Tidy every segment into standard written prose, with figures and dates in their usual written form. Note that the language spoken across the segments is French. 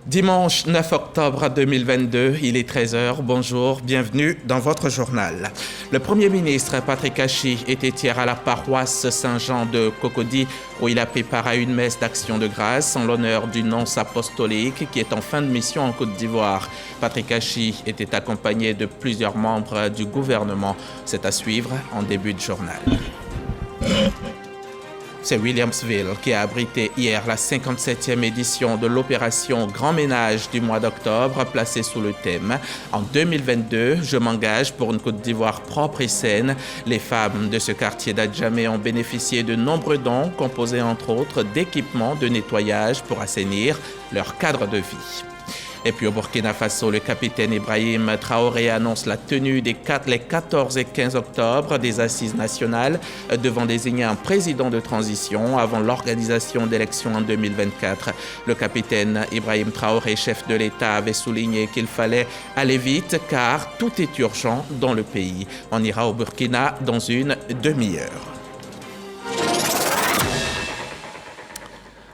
Dimanche 9 octobre 2022, il est 13 h. Bonjour, bienvenue dans votre journal. Le Premier ministre Patrick Achi était hier à la paroisse Saint-Jean de Cocody où il a pris part à une messe d'action de grâce en l'honneur du nonce apostolique qui est en fin de mission en Côte d'Ivoire. Patrick Achi était accompagné de plusieurs membres du gouvernement. C'est à suivre en début de journal. C'est Williamsville qui a abrité hier la 57e édition de l'opération Grand Ménage du mois d'octobre, placée sous le thème « En 2022, je m'engage pour une Côte d'Ivoire propre et saine ». Les femmes de ce quartier d'Adjamé ont bénéficié de nombreux dons, composés entre autres d'équipements de nettoyage pour assainir leur cadre de vie. Et puis au Burkina Faso, le capitaine Ibrahim Traoré annonce la tenue les 14 et 15 octobre des assises nationales devant désigner un président de transition avant l'organisation d'élections en 2024. Le capitaine Ibrahim Traoré, chef de l'État, avait souligné qu'il fallait aller vite car tout est urgent dans le pays. On ira au Burkina dans une demi-heure.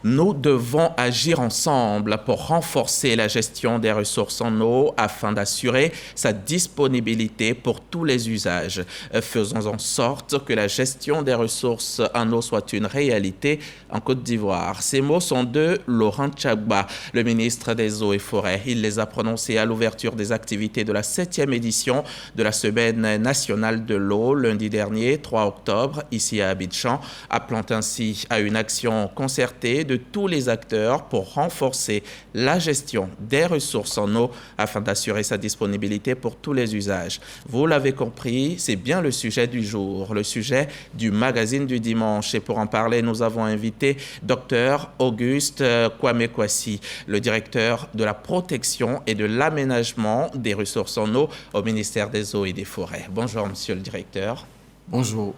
Nous devons agir ensemble pour renforcer la gestion des ressources en eau afin d'assurer sa disponibilité pour tous les usages. Faisons en sorte que la gestion des ressources en eau soit une réalité en Côte d'Ivoire. Ces mots sont de Laurent Tchagba, le ministre des Eaux et Forêts. Il les a prononcés à l'ouverture des activités de la 7e édition de la Semaine nationale de l'eau, lundi dernier, 3 octobre, ici à Abidjan, appelant ainsi à une action concertée de tous les acteurs pour renforcer la gestion des ressources en eau afin d'assurer sa disponibilité pour tous les usages. Vous l'avez compris, c'est bien le sujet du jour, le sujet du magazine du dimanche. Et pour en parler, nous avons invité Dr Auguste Kwame-Kwasi, le directeur de la protection et de l'aménagement des ressources en eau au ministère des Eaux et des Forêts. Bonjour, monsieur le directeur. Bonjour.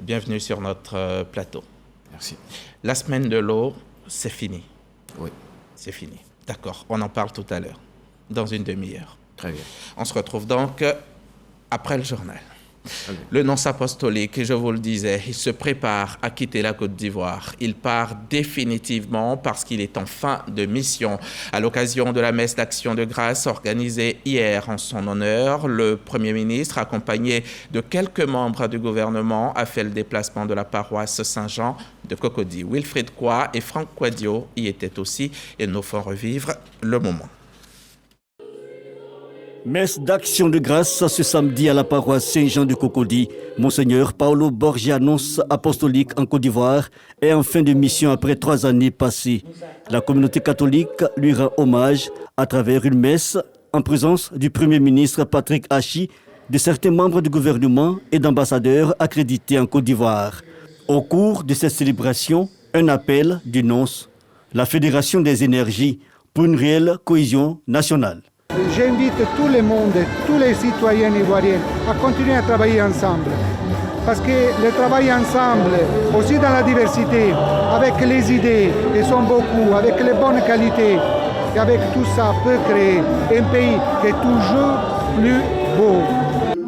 Bienvenue sur notre plateau. Merci. La semaine de l'eau, c'est fini. Oui. C'est fini. D'accord. On en parle tout à l'heure, dans une demi-heure. Très bien. On se retrouve donc après le journal. Le nonce apostolique, je vous le disais, il se prépare à quitter la Côte d'Ivoire. Il part définitivement parce qu'il est en fin de mission. À l'occasion de la messe d'action de grâce organisée hier en son honneur, le Premier ministre, accompagné de quelques membres du gouvernement, a fait le déplacement de la paroisse Saint-Jean de Cocody. Wilfried Kwa et Franck Quadio y étaient aussi et nous font revivre le moment. Messe d'action de grâce ce samedi à la paroisse Saint-Jean de Cocody. Monseigneur Paolo Borgia, nonce apostolique en Côte d'Ivoire, est en fin de mission après 3 années passées. La communauté catholique lui rend hommage à travers une messe en présence du Premier ministre Patrick Achi, de certains membres du gouvernement et d'ambassadeurs accrédités en Côte d'Ivoire. Au cours de cette célébration, un appel du nonce, la Fédération des énergies pour une réelle cohésion nationale. J'invite tout le monde, tous les citoyens ivoiriens à continuer à travailler ensemble. Parce que le travail ensemble, aussi dans la diversité, avec les idées, qui sont beaucoup, avec les bonnes qualités, et avec tout ça, peut créer un pays qui est toujours plus beau.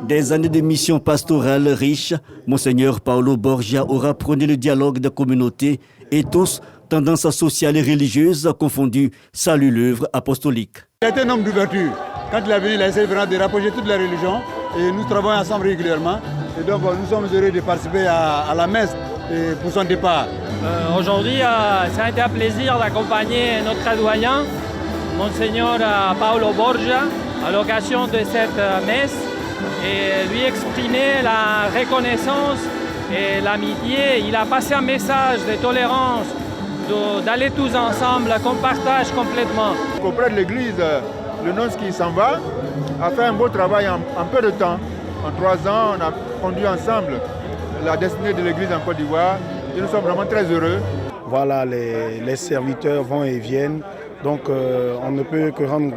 Des années de mission pastorale riches, Monseigneur Paolo Borgia aura prôné le dialogue de communautés et tous, tendances sociales et religieuses confondues, saluent l'œuvre apostolique. Il était un homme d'ouverture. Quand il est venu, il a essayé vraiment de rapprocher toutes les religions et nous travaillons ensemble régulièrement. Et donc nous sommes heureux de participer à la messe pour son départ. Aujourd'hui, ça a été un plaisir d'accompagner notre doyen, Monseigneur Paolo Borgia, à l'occasion de cette messe et lui exprimer la reconnaissance et l'amitié. Il a passé un message de tolérance, d'aller tous ensemble, qu'on partage complètement. Auprès de l'Église, le nonce qui s'en va a fait un beau travail en peu de temps. En 3 ans, on a conduit ensemble la destinée de l'Église en Côte d'Ivoire et nous sommes vraiment très heureux. Voilà, les serviteurs vont et viennent, donc on ne peut que rendre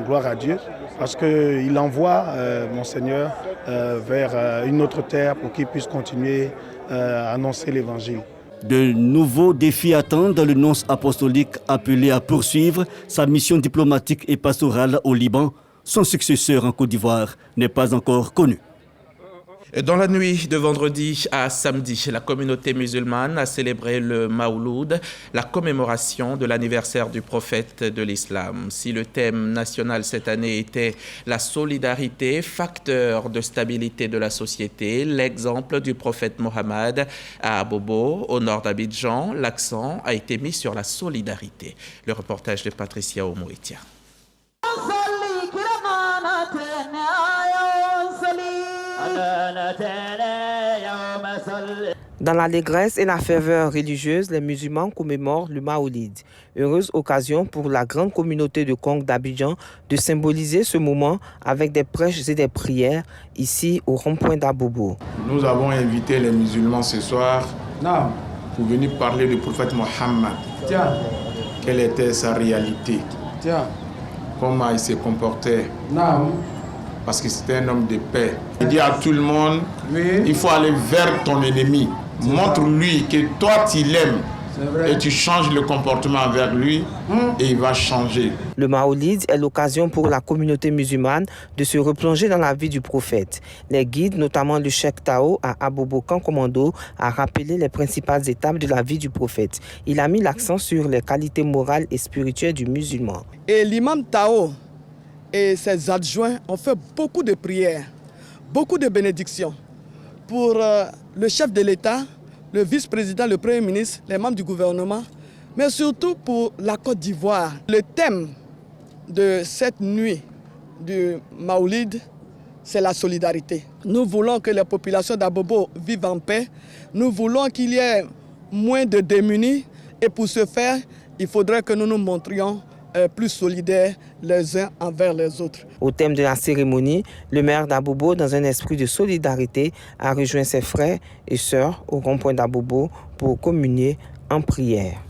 gloire à Dieu parce qu'il envoie Monseigneur vers une autre terre pour qu'il puisse continuer à annoncer l'Évangile. De nouveaux défis attendent le nonce apostolique appelé à poursuivre sa mission diplomatique et pastorale au Liban. Son successeur en Côte d'Ivoire n'est pas encore connu. Dans la nuit de vendredi à samedi, la communauté musulmane a célébré le Mawloud, la commémoration de l'anniversaire du prophète de l'islam. Si le thème national cette année était la solidarité, facteur de stabilité de la société, l'exemple du prophète Mohammed à Abobo, au nord d'Abidjan, l'accent a été mis sur la solidarité. Le reportage de Patricia Omoitia. Dans l'allégresse et la ferveur religieuse, les musulmans commémorent le Maoulid. Heureuse occasion pour la grande communauté de Kong d'Abidjan de symboliser ce moment avec des prêches et des prières ici au rond-point d'Abobo. Nous avons invité les musulmans ce soir pour venir parler du prophète Mohammed. Quelle était sa réalité? Comment il se comportait? Parce que c'était un homme de paix. Il dit à tout le monde, il faut aller vers ton ennemi. Montre-lui que toi tu l'aimes et tu changes le comportement avec lui et il va changer. Le Maoulid est l'occasion pour la communauté musulmane de se replonger dans la vie du prophète. Les guides, notamment le Cheikh Tao à Abobo Kankomando, a rappelé les principales étapes de la vie du prophète. Il a mis l'accent sur les qualités morales et spirituelles du musulman. Et l'imam Tao et ses adjoints ont fait beaucoup de prières, beaucoup de bénédictions pour le chef de l'État, le vice-président, le premier ministre, les membres du gouvernement, mais surtout pour la Côte d'Ivoire. Le thème de cette nuit du Maoulid, c'est la solidarité. Nous voulons que les populations d'Abobo vivent en paix. Nous voulons qu'il y ait moins de démunis. Et pour ce faire, il faudrait que nous nous montrions plus solidaires les uns envers les autres. Au thème de la cérémonie, le maire d'Abobo, dans un esprit de solidarité, a rejoint ses frères et sœurs au rond-point d'Abobo pour communier en prière.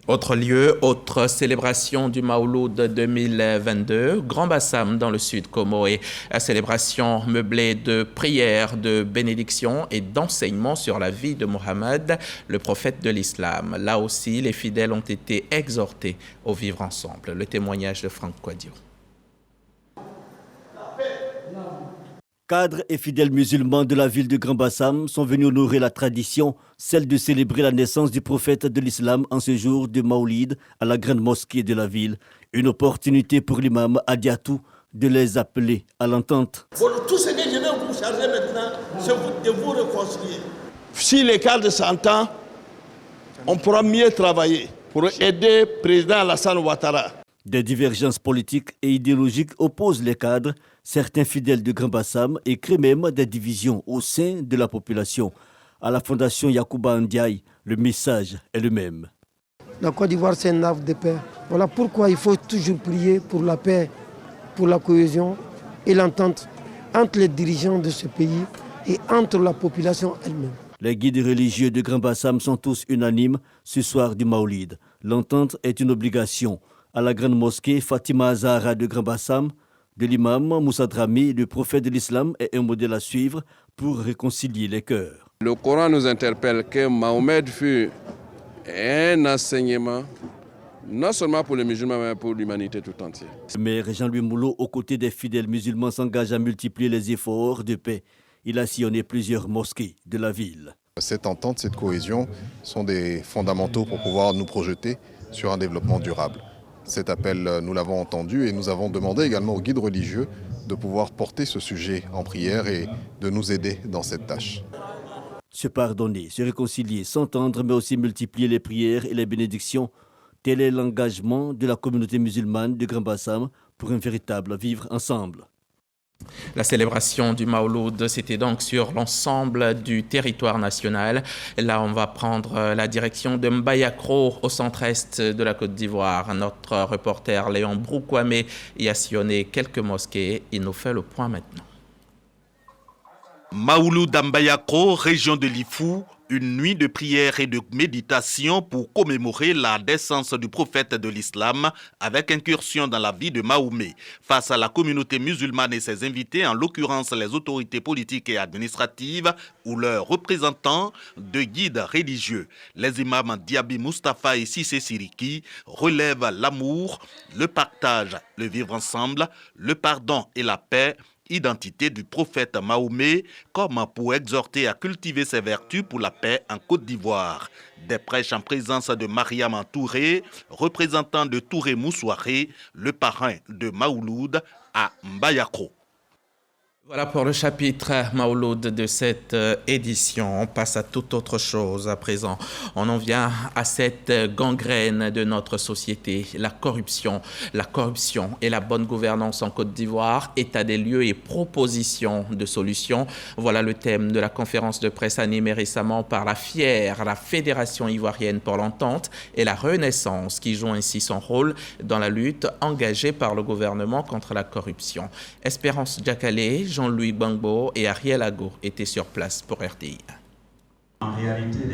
Autre lieu, autre célébration du Mawloud 2022, Grand Bassam dans le sud Comoé. Célébration meublée de prières, de bénédictions et d'enseignements sur la vie de Mohammed, le prophète de l'islam. Là aussi, les fidèles ont été exhortés au vivre ensemble. Le témoignage de Franck Quadio. Cadres et fidèles musulmans de la ville de Grand Bassam sont venus honorer la tradition, celle de célébrer la naissance du prophète de l'islam en ce jour de Maoulid à la grande mosquée de la ville. Une opportunité pour l'imam Adiatou de les appeler à l'entente. Tout ce que je vais vous charger maintenant, c'est de vous réconcilier. Si les cadres s'entendent, on pourra mieux travailler pour aider le président Alassane Ouattara. Des divergences politiques et idéologiques opposent les cadres. Certains fidèles de Grand Bassam et créent même des divisions au sein de la population. À la fondation Yacouba Ndiaye, le message est le même. La Côte d'Ivoire, c'est un havre de paix. Voilà pourquoi il faut toujours prier pour la paix, pour la cohésion et l'entente entre les dirigeants de ce pays et entre la population elle-même. Les guides religieux de Grand Bassam sont tous unanimes ce soir du Maoulid. L'entente est une obligation. À la grande mosquée Fatima Azahra de Grand Bassam, de l'imam Moussa Drami, le prophète de l'islam est un modèle à suivre pour réconcilier les cœurs. Le Coran nous interpelle que Mahomet fut un enseignement, non seulement pour les musulmans, mais pour l'humanité tout entière. Le maire Jean-Louis Moulot, aux côtés des fidèles musulmans, s'engage à multiplier les efforts de paix. Il a sillonné plusieurs mosquées de la ville. Cette entente, cette cohésion sont des fondamentaux pour pouvoir nous projeter sur un développement durable. Cet appel, nous l'avons entendu et nous avons demandé également aux guides religieux de pouvoir porter ce sujet en prière et de nous aider dans cette tâche. Se pardonner, se réconcilier, s'entendre, mais aussi multiplier les prières et les bénédictions. Tel est l'engagement de la communauté musulmane de Grand Bassam pour un véritable vivre ensemble. La célébration du Mawloud, c'était donc sur l'ensemble du territoire national. Là, on va prendre la direction de Mbayakro, au centre-est de la Côte d'Ivoire. Notre reporter Léon Broukwame y a sillonné quelques mosquées. Il nous fait le point maintenant. Mawloud Mbayakro, région de l'Ifou, une nuit de prière et de méditation pour commémorer la naissance du prophète de l'islam avec incursion dans la vie de Mahomet. Face à la communauté musulmane et ses invités, en l'occurrence les autorités politiques et administratives ou leurs représentants de guides religieux, les imams Diaby Mustafa et Sissé Siriki relèvent l'amour, le partage, le vivre ensemble, le pardon et la paix identité du prophète Mahomet, comme pour exhorter à cultiver ses vertus pour la paix en Côte d'Ivoire. Des prêches en présence de Mariam Touré, représentant de Touré Moussouaré, le parrain de Maouloud à Mbayakro. Voilà pour le chapitre Maouloud de cette édition. On passe à toute autre chose à présent. On en vient à cette gangrène de notre société, la corruption. La corruption et la bonne gouvernance en Côte d'Ivoire, état des lieux et propositions de solutions. Voilà le thème de la conférence de presse animée récemment par la FIER, la Fédération ivoirienne pour l'entente et la Renaissance, qui joue ainsi son rôle dans la lutte engagée par le gouvernement contre la corruption. Espérance Diakale, Jean-Louis Gbangbo et Ariel Ago étaient sur place pour RTI.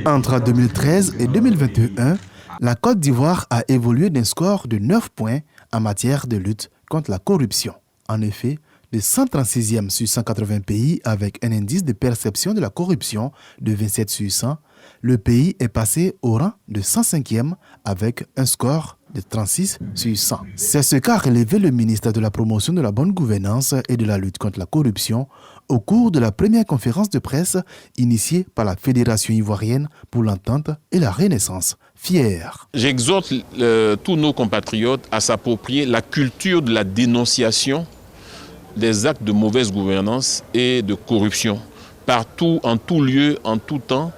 Entre 2013 et 2021, la Côte d'Ivoire a évolué d'un score de 9 points en matière de lutte contre la corruption. En effet, de 136e sur 180 pays avec un indice de perception de la corruption de 27 sur 100, le pays est passé au rang de 105e avec un score de 36 sur 100. C'est ce qu'a relevé le ministre de la Promotion de la bonne gouvernance et de la lutte contre la corruption au cours de la première conférence de presse initiée par la Fédération ivoirienne pour l'entente et la Renaissance, FIER. J'exhorte tous nos compatriotes à s'approprier la culture de la dénonciation des actes de mauvaise gouvernance et de corruption, partout, en tout lieu, en tout temps,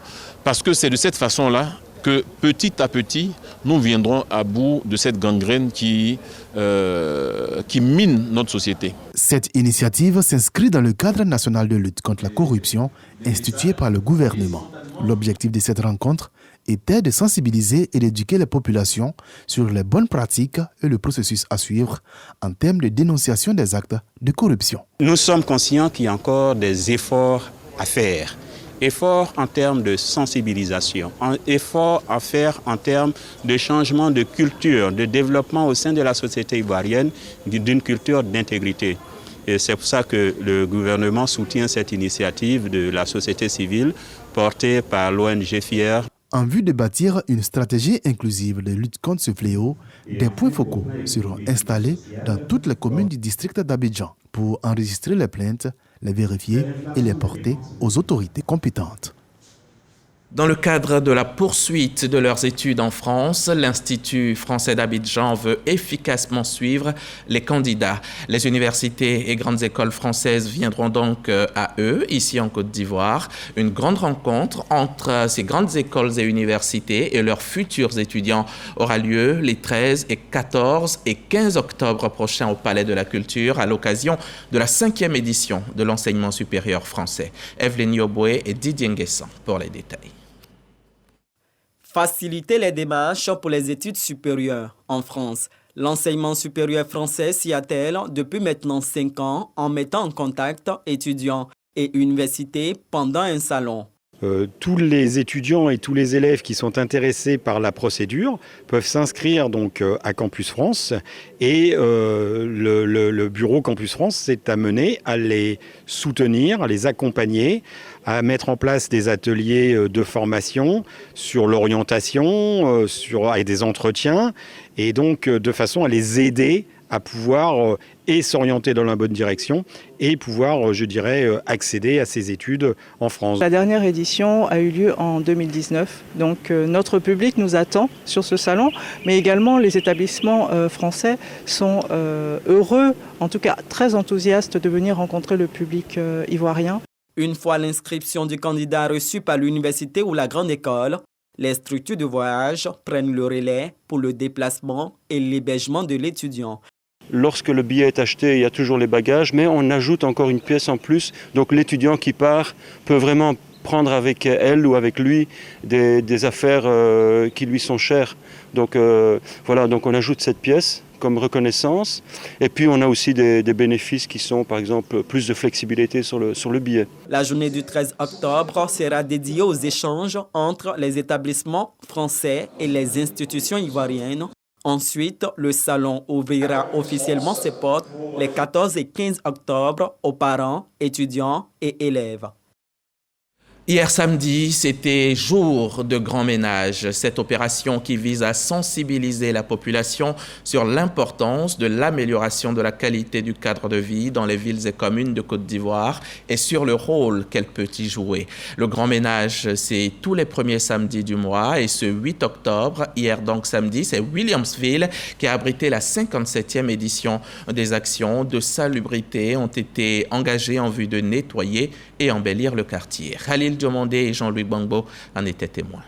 parce que c'est de cette façon-là que petit à petit, nous viendrons à bout de cette gangrène qui mine notre société. Cette initiative s'inscrit dans le cadre national de lutte contre la corruption institué par le gouvernement. L'objectif de cette rencontre était de sensibiliser et d'éduquer les populations sur les bonnes pratiques et le processus à suivre en termes de dénonciation des actes de corruption. Nous sommes conscients qu'il y a encore des efforts à faire. Efforts en termes de sensibilisation, efforts à faire en termes de changement de culture, de développement au sein de la société ivoirienne d'une culture d'intégrité. Et c'est pour ça que le gouvernement soutient cette initiative de la société civile portée par l'ONG FIER. En vue de bâtir une stratégie inclusive de lutte contre ce fléau, des points focaux seront installés dans toutes les communes du district d'Abidjan pour enregistrer les plaintes, les vérifier et les porter aux autorités compétentes. Dans le cadre de la poursuite de leurs études en France, l'Institut français d'Abidjan veut efficacement suivre les candidats. Les universités et grandes écoles françaises viendront donc à eux, ici en Côte d'Ivoire. Une grande rencontre entre ces grandes écoles et universités et leurs futurs étudiants aura lieu les 13 et 14 et 15 octobre prochains au Palais de la Culture à l'occasion de la 5e édition de l'enseignement supérieur français. Evelyne Yoboué et Didier Nguessan pour les détails. Faciliter les démarches pour les études supérieures en France. L'enseignement supérieur français s'y attelle depuis maintenant 5 ans en mettant en contact étudiants et universités pendant un salon. Tous les étudiants et tous les élèves qui sont intéressés par la procédure peuvent s'inscrire donc à Campus France et le bureau Campus France s'est amené à les soutenir, à les accompagner, à mettre en place des ateliers de formation sur l'orientation, et des entretiens, et donc de façon à les aider à pouvoir et s'orienter dans la bonne direction et pouvoir, je dirais, accéder à ces études en France. La dernière édition a eu lieu en 2019, donc notre public nous attend sur ce salon, mais également les établissements français sont heureux, en tout cas très enthousiastes de venir rencontrer le public ivoirien. Une fois l'inscription du candidat reçue par l'université ou la grande école, les structures de voyage prennent le relais pour le déplacement et l'hébergement de l'étudiant. Lorsque le billet est acheté, il y a toujours les bagages, mais on ajoute encore une pièce en plus. Donc l'étudiant qui part peut vraiment prendre avec elle ou avec lui des affaires qui lui sont chères. Donc voilà, donc on ajoute cette pièce comme reconnaissance. Et puis on a aussi des bénéfices qui sont par exemple plus de flexibilité sur le billet. La journée du 13 octobre sera dédiée aux échanges entre les établissements français et les institutions ivoiriennes. Ensuite, le salon ouvrira officiellement ses portes les 14 et 15 octobre aux parents, étudiants et élèves. Hier samedi, c'était jour de grand ménage. Cette opération qui vise à sensibiliser la population sur l'importance de l'amélioration de la qualité du cadre de vie dans les villes et communes de Côte d'Ivoire et sur le rôle qu'elle peut y jouer. Le grand ménage, c'est tous les premiers samedis du mois et ce 8 octobre, hier donc samedi, c'est Williamsville qui a abrité la 57e édition des actions de salubrité ont été engagées en vue de nettoyer et embellir le quartier. Khalil Diomandé et Jean-Louis Gbangbo en étaient témoins.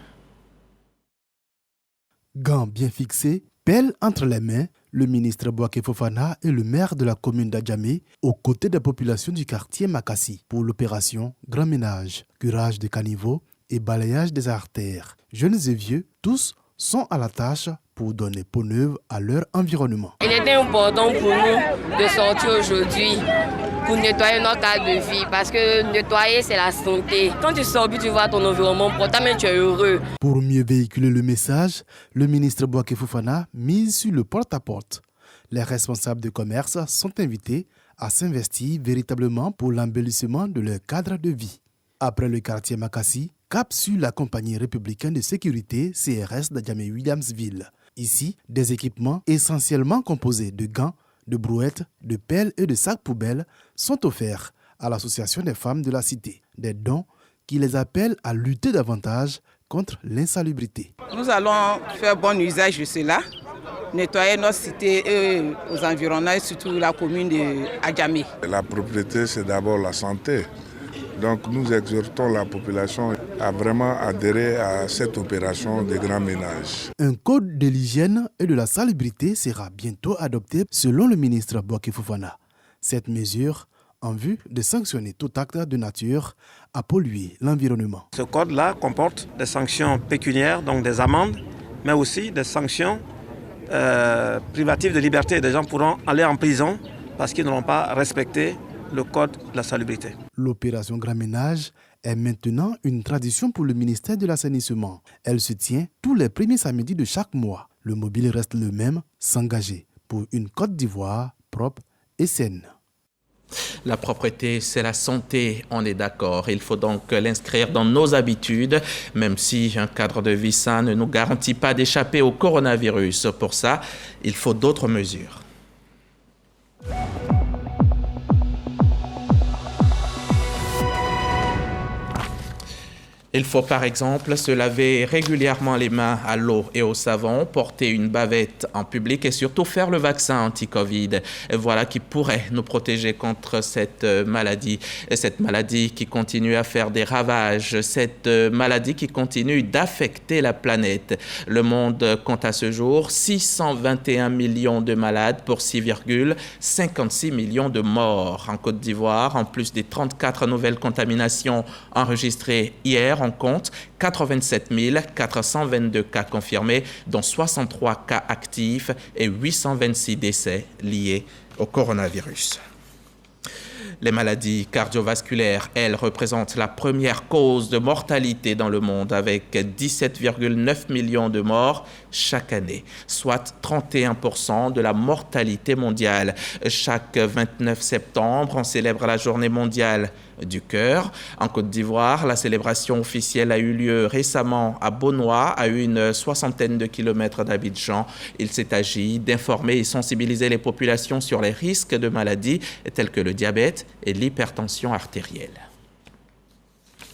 Gants bien fixés, pelle entre les mains, le ministre Bouaké Fofana et le maire de la commune d'Adjamé aux côtés des populations du quartier Makassi pour l'opération Grand Ménage, curage des caniveaux et balayage des artères. Jeunes et vieux, tous sont à la tâche pour donner peau neuve à leur environnement. Il était important pour nous de sortir aujourd'hui pour nettoyer notre cadre de vie parce que nettoyer c'est la santé. Quand tu sors, tu vois ton environnement propre, tu es heureux. Pour mieux véhiculer le message, le ministre Bouaké Fofana mise sur le porte-à-porte. Les responsables de commerce sont invités à s'investir véritablement pour l'embellissement de leur cadre de vie. Après le quartier Makassi, cap sur la compagnie républicaine de sécurité CRS d'Adjamé Williamsville. Ici, des équipements essentiellement composés de gants, de brouettes, de pelles et de sacs poubelles sont offerts à l'association des femmes de la cité. Des dons qui les appellent à lutter davantage contre l'insalubrité. Nous allons faire bon usage de cela, nettoyer notre cité et aux environnants, et surtout la commune d'Adjamé. La propriété, c'est d'abord la santé. Donc nous exhortons la population à vraiment adhérer à cette opération de grand ménage. Un code de l'hygiène et de la salubrité sera bientôt adopté selon le ministre Bouaké Fofana. Cette mesure en vue de sanctionner tout acte de nature à polluer l'environnement. Ce code-là comporte des sanctions pécuniaires, donc des amendes, mais aussi des sanctions privatives de liberté. Des gens pourront aller en prison parce qu'ils n'auront pas respecté le code de la salubrité. L'opération Grand Ménage est maintenant une tradition pour le ministère de l'Assainissement. Elle se tient tous les premiers samedis de chaque mois. Le mobile reste le même, s'engager pour une Côte d'Ivoire propre et saine. La propreté, c'est la santé, on est d'accord. Il faut donc l'inscrire dans nos habitudes, même si un cadre de vie sain ne nous garantit pas d'échapper au coronavirus. Pour ça, il faut d'autres mesures. Il faut par exemple se laver régulièrement les mains à l'eau et au savon, porter une bavette en public et surtout faire le vaccin anti-Covid. Voilà qui pourrait nous protéger contre cette maladie qui continue à faire des ravages, cette maladie qui continue d'affecter la planète. Le monde compte à ce jour 621 millions de malades pour 6,56 millions de morts. En Côte d'Ivoire, en plus des 34 nouvelles contaminations enregistrées hier, on compte 87 422 cas confirmés, dont 63 cas actifs et 826 décès liés au coronavirus. Les maladies cardiovasculaires, elles, représentent la première cause de mortalité dans le monde avec 17,9 millions de morts chaque année, soit 31% de la mortalité mondiale. Chaque 29 septembre, on célèbre la journée mondiale du cœur. En Côte d'Ivoire, la célébration officielle a eu lieu récemment à Bonois, à une soixantaine de kilomètres d'Abidjan. Il s'est agi d'informer et sensibiliser les populations sur les risques de maladies telles que le diabète et l'hypertension artérielle.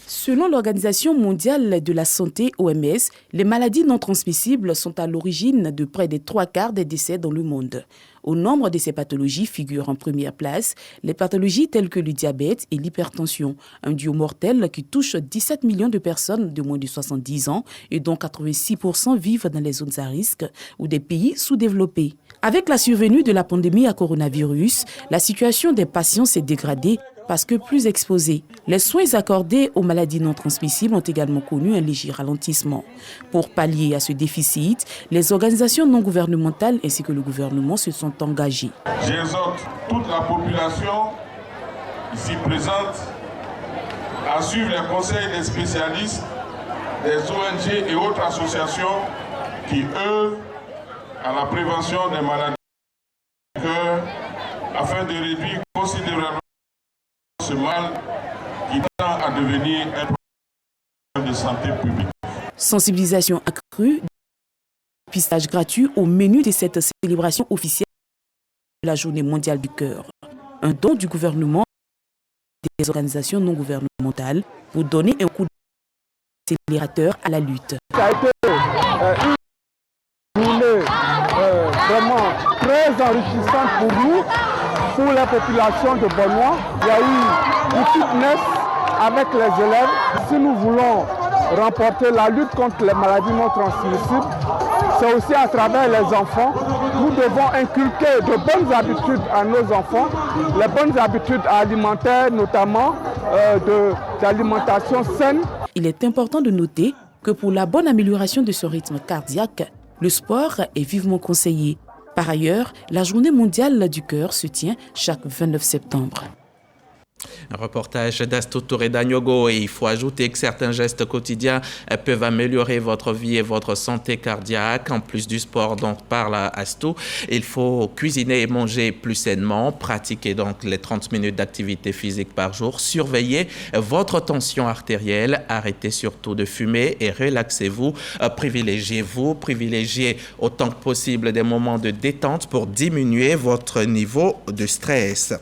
Selon l'Organisation mondiale de la santé, OMS, les maladies non transmissibles sont à l'origine de près des 3/4 des décès dans le monde. Au nombre de ces pathologies figurent en première place les pathologies telles que le diabète et l'hypertension, un duo mortel qui touche 17 millions de personnes de moins de 70 ans et dont 86% vivent dans les zones à risque ou des pays sous-développés. Avec la survenue de la pandémie à coronavirus, la situation des patients s'est dégradée parce que plus exposés. Les soins accordés aux maladies non transmissibles ont également connu un léger ralentissement. Pour pallier à ce déficit, les organisations non gouvernementales ainsi que le gouvernement se sont engagés. J'exhorte toute la population ici présente à suivre les conseils des spécialistes, des ONG et autres associations qui œuvrent à la prévention des maladies du cœur afin de réduire considérablement ce mal qui tend à devenir un de santé publique. Sensibilisation accrue, dépistage gratuit au menu de cette célébration officielle de la Journée mondiale du cœur. Un don du gouvernement et des organisations non gouvernementales pour donner un coup d'accélérateur à la lutte. Ça a été une journée vraiment très enrichissante pour nous, pour la population de Bonnois. Il y a eu du fitness avec les élèves. Si nous voulons remporter la lutte contre les maladies non transmissibles, c'est aussi à travers les enfants. Nous devons inculquer de bonnes habitudes à nos enfants, les bonnes habitudes alimentaires, notamment d'alimentation saine. Il est important de noter que pour la bonne amélioration de son rythme cardiaque, le sport est vivement conseillé. Par ailleurs, la Journée mondiale du cœur se tient chaque 29 septembre. Un reportage d'Astou Touré d'Agnogo, et il faut ajouter que certains gestes quotidiens peuvent améliorer votre vie et votre santé cardiaque. En plus du sport dont parle Astou, il faut cuisiner et manger plus sainement, pratiquer donc les 30 minutes d'activité physique par jour, surveiller votre tension artérielle, arrêtez surtout de fumer et relaxez-vous, privilégiez autant que possible des moments de détente pour diminuer votre niveau de stress.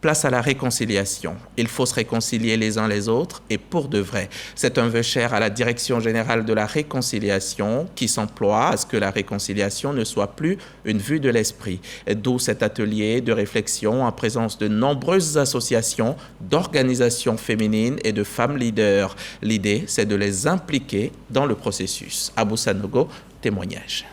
Place à la réconciliation. Il faut se réconcilier les uns les autres et pour de vrai. C'est un vœu cher à la Direction générale de la réconciliation qui s'emploie à ce que la réconciliation ne soit plus une vue de l'esprit. D'où cet atelier de réflexion en présence de nombreuses associations, d'organisations féminines et de femmes leaders. L'idée, c'est de les impliquer dans le processus. Abou Sanogo, témoignage.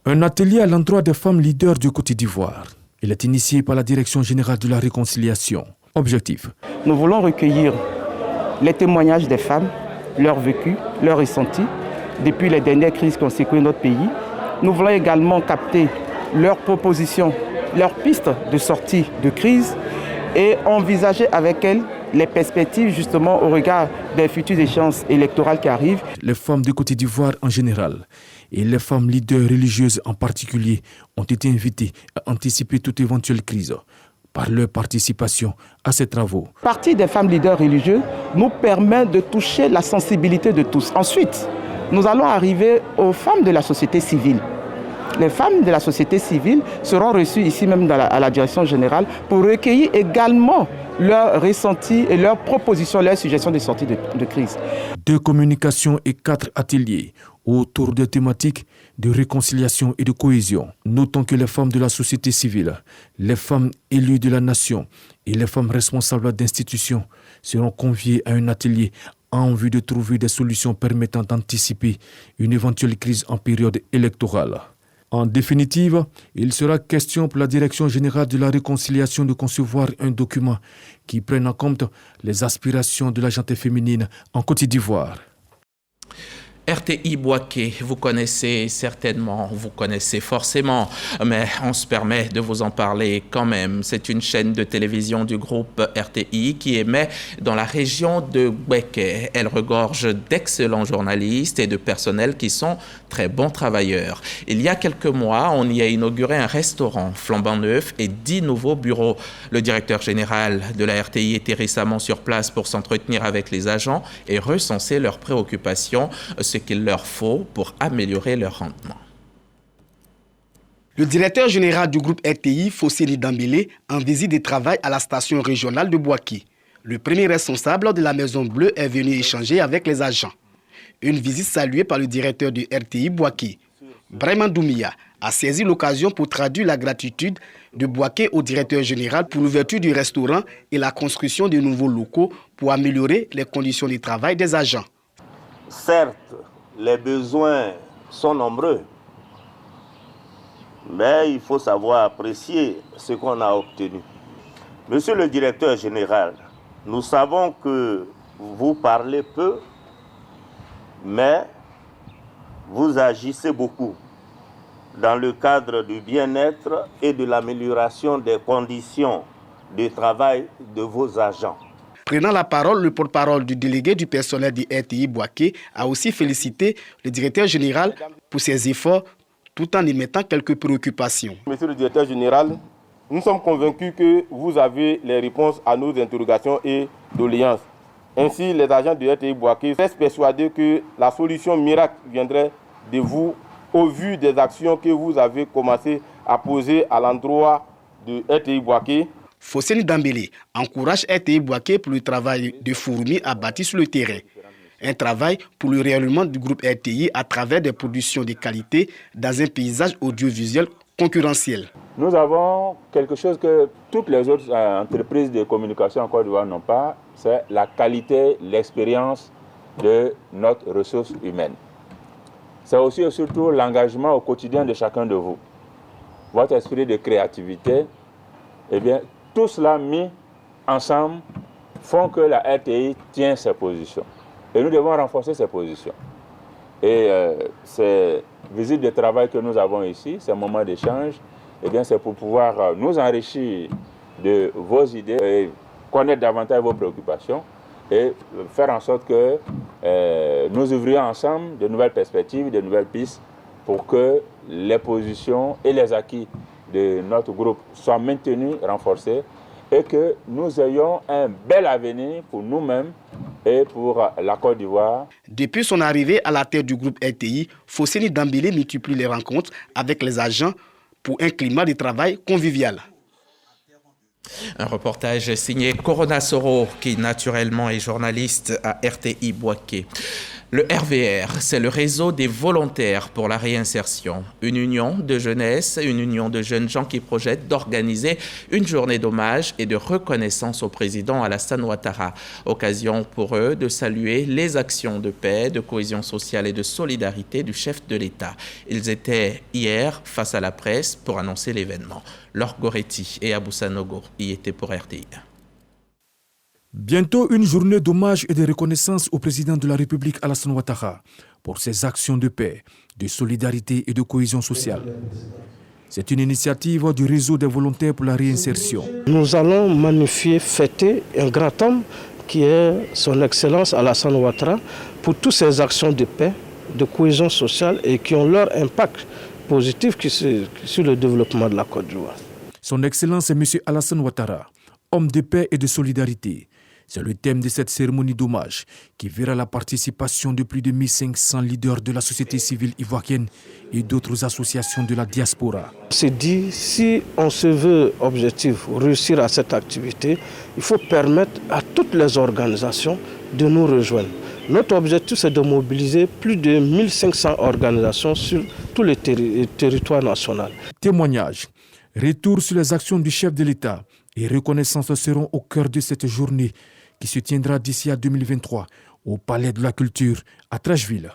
Un atelier à l'endroit des femmes leaders du Côte d'Ivoire. Il est initié par la Direction générale de la réconciliation. Objectif. Nous voulons recueillir les témoignages des femmes, leur vécu, leurs ressentis depuis les dernières crises qui ont secoué notre pays. Nous voulons également capter leurs propositions, leurs pistes de sortie de crise et envisager avec elles les perspectives justement au regard des futures échéances électorales qui arrivent. Les femmes du Côte d'Ivoire en général et les femmes leaders religieuses en particulier ont été invitées à anticiper toute éventuelle crise par leur participation à ces travaux. Le Parti des femmes leaders religieuses nous permet de toucher la sensibilité de tous. Ensuite, nous allons arriver aux femmes de la société civile. Les femmes de la société civile seront reçues ici même à la direction générale pour recueillir également leurs ressentis et leurs propositions, leurs suggestions de sortie de crise. 2 communications et 4 ateliers autour des thématiques de réconciliation et de cohésion. Notons que les femmes de la société civile, les femmes élues de la nation et les femmes responsables d'institutions seront conviées à un atelier en vue de trouver des solutions permettant d'anticiper une éventuelle crise en période électorale. En définitive, il sera question pour la Direction générale de la réconciliation de concevoir un document qui prenne en compte les aspirations de la gente féminine en Côte d'Ivoire. RTI Bouaké, vous connaissez certainement, vous connaissez forcément, mais on se permet de vous en parler quand même. C'est une chaîne de télévision du groupe RTI qui émet dans la région de Bouaké. Elle regorge d'excellents journalistes et de personnels qui sont très bons travailleurs. Il y a quelques mois, on y a inauguré un restaurant flambant neuf et 10 nouveaux bureaux. Le directeur général de la RTI était récemment sur place pour s'entretenir avec les agents et recenser leurs préoccupations, ce qu'il leur faut pour améliorer leur rendement. Le directeur général du groupe RTI, Fossili Dambélé, en visite de travail à la station régionale de Bouaké. Le premier responsable de la Maison Bleue est venu échanger avec les agents. Une visite saluée par le directeur du RTI Bouaké. Brahim Doumia a saisi l'occasion pour traduire la gratitude de Bouaké au directeur général pour l'ouverture du restaurant et la construction de nouveaux locaux pour améliorer les conditions de travail des agents. Certes, les besoins sont nombreux, mais il faut savoir apprécier ce qu'on a obtenu. Monsieur le directeur général, nous savons que vous parlez peu, mais vous agissez beaucoup dans le cadre du bien-être et de l'amélioration des conditions de travail de vos agents. Prenant la parole, le porte-parole du délégué du personnel du RTI Bouaké a aussi félicité le directeur général pour ses efforts tout en émettant quelques préoccupations. Monsieur le directeur général, nous sommes convaincus que vous avez les réponses à nos interrogations et doléances. Ainsi, les agents de RTI Bouaké restent persuadés que la solution miracle viendrait de vous au vu des actions que vous avez commencé à poser à l'endroit de RTI Bouaké. Fosseni Dambélé encourage RTI Bouaké pour le travail de fourmi abattu sur le terrain. Un travail pour le rayonnement du groupe RTI à travers des productions de qualité dans un paysage audiovisuel concurrentiel. Nous avons quelque chose que toutes les autres entreprises de communication en Côte d'Ivoire n'ont pas, c'est la qualité, l'expérience de notre ressource humaine. C'est aussi et surtout l'engagement au quotidien de chacun de vous. Votre esprit de créativité, eh bien, tout cela mis ensemble font que la RTI tient ses positions. Et nous devons renforcer ces positions. Et ces visites de travail que nous avons ici, ces moments d'échange, eh bien, c'est pour pouvoir nous enrichir de vos idées et connaître davantage vos préoccupations et faire en sorte que nous ouvrions ensemble de nouvelles perspectives, de nouvelles pistes pour que les positions et les acquis de notre groupe soient maintenus, renforcés et que nous ayons un bel avenir pour nous-mêmes et pour la Côte d'Ivoire. Depuis son arrivée à la tête du groupe RTI, Fosseni Dambélé multiplie les rencontres avec les agents pour un climat de travail convivial. Un reportage signé Corona Soro, qui naturellement est journaliste à RTI Bouaké. Le RVR, c'est le réseau des volontaires pour la réinsertion. Une union de jeunesse, une union de jeunes gens qui projettent d'organiser une journée d'hommage et de reconnaissance au président Alassane Ouattara. Occasion pour eux de saluer les actions de paix, de cohésion sociale et de solidarité du chef de l'État. Ils étaient hier face à la presse pour annoncer l'événement. Laure Goretti et Abou Sanogo y étaient pour RTI. Bientôt une journée d'hommage et de reconnaissance au président de la République Alassane Ouattara pour ses actions de paix, de solidarité et de cohésion sociale. C'est une initiative du réseau des volontaires pour la réinsertion. Nous allons magnifier, fêter un grand homme qui est son Excellence Alassane Ouattara pour toutes ses actions de paix, de cohésion sociale et qui ont leur impact positif sur le développement de la Côte d'Ivoire. Son Excellence est M. Alassane Ouattara, homme de paix et de solidarité. C'est le thème de cette cérémonie d'hommage qui verra la participation de plus de 1500 leaders de la société civile ivoirienne et d'autres associations de la diaspora. C'est dit, si on se veut objectif, réussir à cette activité, il faut permettre à toutes les organisations de nous rejoindre. Notre objectif, c'est de mobiliser plus de 1500 organisations sur tout le territoire national. Témoignages, retour sur les actions du chef de l'État et reconnaissance seront au cœur de cette journée qui se tiendra d'ici à 2023 au Palais de la Culture à Trècheville.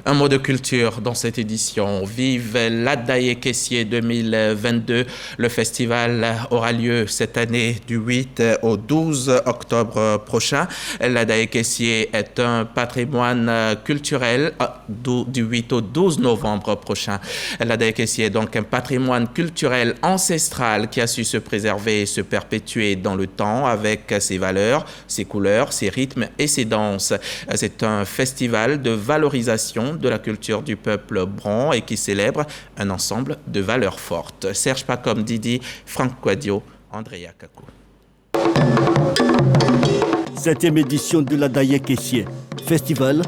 Un mot de culture dans cette édition. Vive l'Adaye Kessié 2022. Le festival aura lieu cette année du 8 au 12 octobre prochain. L'Adaye Kessié est un patrimoine culturel du 8 au 12 novembre prochain. L'Adaye Kessié est donc un patrimoine culturel ancestral qui a su se préserver et se perpétuer dans le temps avec ses valeurs, ses couleurs, ses rythmes et ses danses. C'est un festival de valorisation de la culture du peuple bron et qui célèbre un ensemble de valeurs fortes. Serge Pacom Didi, Franck Quadio, Andrea Kakou. 7e édition de l'Adaye Kessié, festival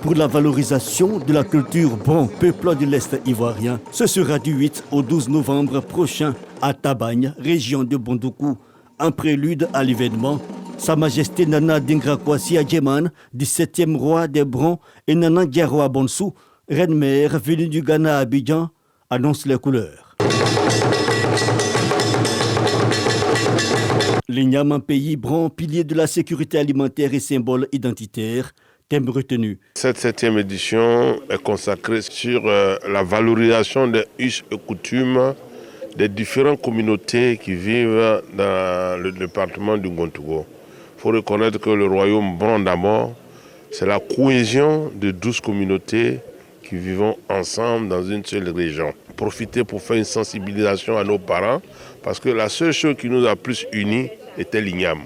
pour la valorisation de la culture bron, peuple de l'Est ivoirien. Ce sera du 8 au 12 novembre prochain à Tabagne, région de Bondoukou. En prélude à l'événement, Sa Majesté Nana Dingra Kwasi Adjeman, 17e roi des Brons, et Nana Diaro Bonsou, reine-mère venue du Ghana à Abidjan, annonce les couleurs. L'igname, un pays Bron, pilier de la sécurité alimentaire et symbole identitaire, thème retenu. Cette 7e édition est consacrée sur la valorisation des us et coutumes des différentes communautés qui vivent dans le département du Ngontougo. Il faut reconnaître que le royaume Bron d'abord, c'est la cohésion de 12 communautés qui vivent ensemble dans une seule région. Profiter pour faire une sensibilisation à nos parents, parce que la seule chose qui nous a plus unis était l'igname.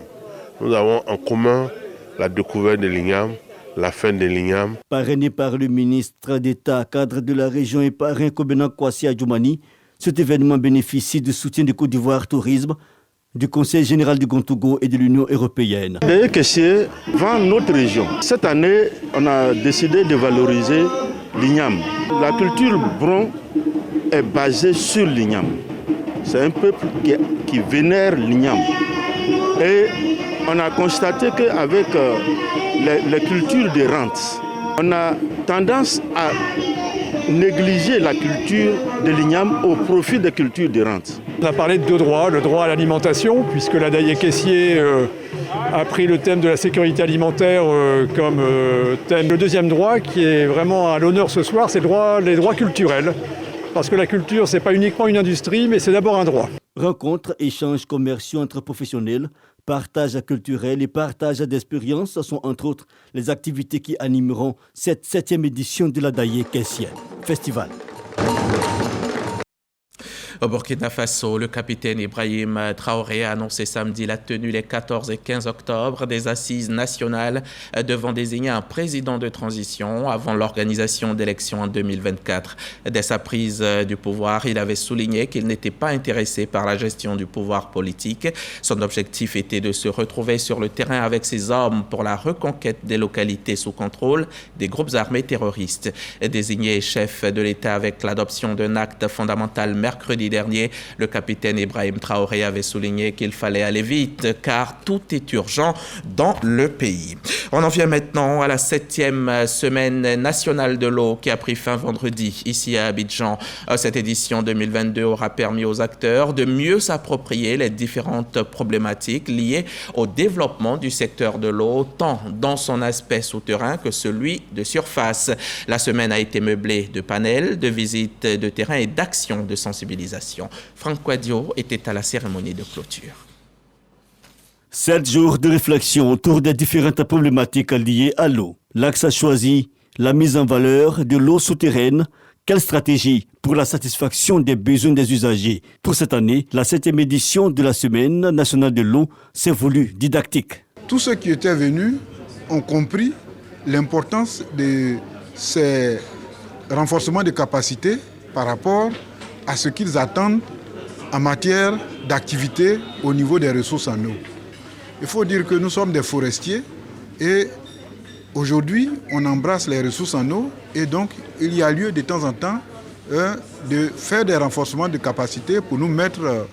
Nous avons en commun la découverte de l'igname, la fin de l'igname. Parrainé par le ministre d'État, cadre de la région et parrain Kobena Kwasi Adjoumani, cet événement bénéficie du soutien du Côte d'Ivoire Tourisme, du Conseil général du Gontogo et de l'Union européenne. Daye Kessié vend notre région. Cette année, on a décidé de valoriser l'igname. La culture bron est basée sur l'igname. C'est un peuple qui vénère l'igname. Et on a constaté qu'avec les cultures de rente, on a tendance à négliger la culture de l'igname au profit des cultures de rente. On a parlé de deux droits, le droit à l'alimentation, puisque la Daye Kessié a pris le thème de la sécurité alimentaire comme thème. Le deuxième droit, qui est vraiment à l'honneur ce soir, c'est les droits culturels. Parce que la culture, ce n'est pas uniquement une industrie, mais c'est d'abord un droit. Rencontres, échanges commerciaux entre professionnels, partage culturel et partage d'expériences sont entre autres les activités qui animeront cette 7e édition de la Daye Kessié Festival. Au Burkina Faso, le capitaine Ibrahim Traoré a annoncé samedi la tenue les 14 et 15 octobre des assises nationales devant désigner un président de transition avant l'organisation d'élections en 2024. Dès sa prise du pouvoir, il avait souligné qu'il n'était pas intéressé par la gestion du pouvoir politique. Son objectif était de se retrouver sur le terrain avec ses hommes pour la reconquête des localités sous contrôle des groupes armés terroristes. Désigné chef de l'État avec l'adoption d'un acte fondamental mercredi dernier, le capitaine Ibrahim Traoré avait souligné qu'il fallait aller vite car tout est urgent dans le pays. On en vient maintenant à la 7e semaine nationale de l'eau qui a pris fin vendredi ici à Abidjan. Cette édition 2022 aura permis aux acteurs de mieux s'approprier les différentes problématiques liées au développement du secteur de l'eau, tant dans son aspect souterrain que celui de surface. La semaine a été meublée de panels, de visites de terrain et d'actions de sensibilisation. Franck Quadio était à la cérémonie de clôture. 7 jours de réflexion autour des différentes problématiques liées à l'eau. L'axe choisi, la mise en valeur de l'eau souterraine. Quelle stratégie pour la satisfaction des besoins des usagers? Pour cette année, la 7e édition de la Semaine nationale de l'eau s'est voulue didactique. Tous ceux qui étaient venus ont compris l'importance de ces renforcements de capacités par rapport à ce qu'ils attendent en matière d'activité au niveau des ressources en eau. Il faut dire que nous sommes des forestiers et aujourd'hui on embrasse les ressources en eau et donc il y a lieu de temps en temps de faire des renforcements de capacités pour nous mettre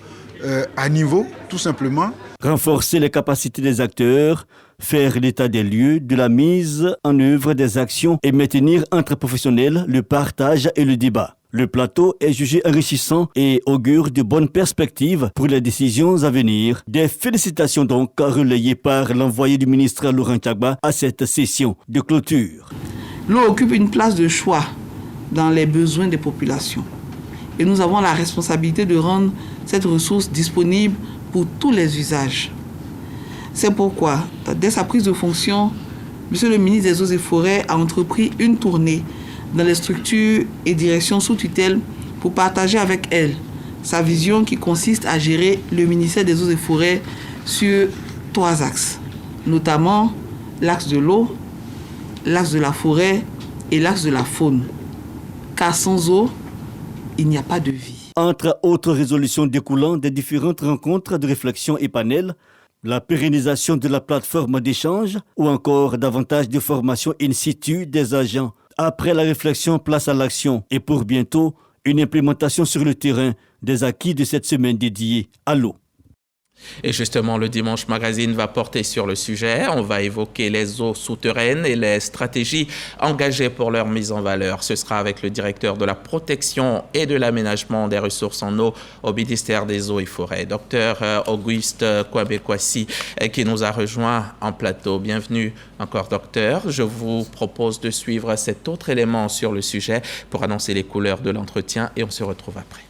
à niveau tout simplement. Renforcer les capacités des acteurs, faire l'état des lieux de la mise en œuvre des actions et maintenir entre professionnels le partage et le débat. Le plateau est jugé enrichissant et augure de bonnes perspectives pour les décisions à venir. Des félicitations donc relayées par l'envoyé du ministre Laurent Tchagba à cette session de clôture. L'eau occupe une place de choix dans les besoins des populations. Et nous avons la responsabilité de rendre cette ressource disponible pour tous les usages. C'est pourquoi, dès sa prise de fonction, M. le ministre des Eaux et Forêts a entrepris une tournée dans les structures et directions sous tutelle pour partager avec elles sa vision qui consiste à gérer le ministère des Eaux et Forêts sur 3 axes, notamment l'axe de l'eau, l'axe de la forêt et l'axe de la faune. Car sans eau, il n'y a pas de vie. Entre autres résolutions découlant des différentes rencontres de réflexion et panels, la pérennisation de la plateforme d'échange ou encore davantage de formation in situ des agents. Après la réflexion, place à l'action et pour bientôt, une implémentation sur le terrain des acquis de cette semaine dédiée à l'eau. Et justement, le Dimanche Magazine va porter sur le sujet. On va évoquer les eaux souterraines et les stratégies engagées pour leur mise en valeur. Ce sera avec le directeur de la protection et de l'aménagement des ressources en eau au ministère des Eaux et Forêts, Dr Auguste Kouabekwasi, qui nous a rejoint en plateau. Bienvenue encore, docteur. Je vous propose de suivre cet autre élément sur le sujet pour annoncer les couleurs de l'entretien et on se retrouve après.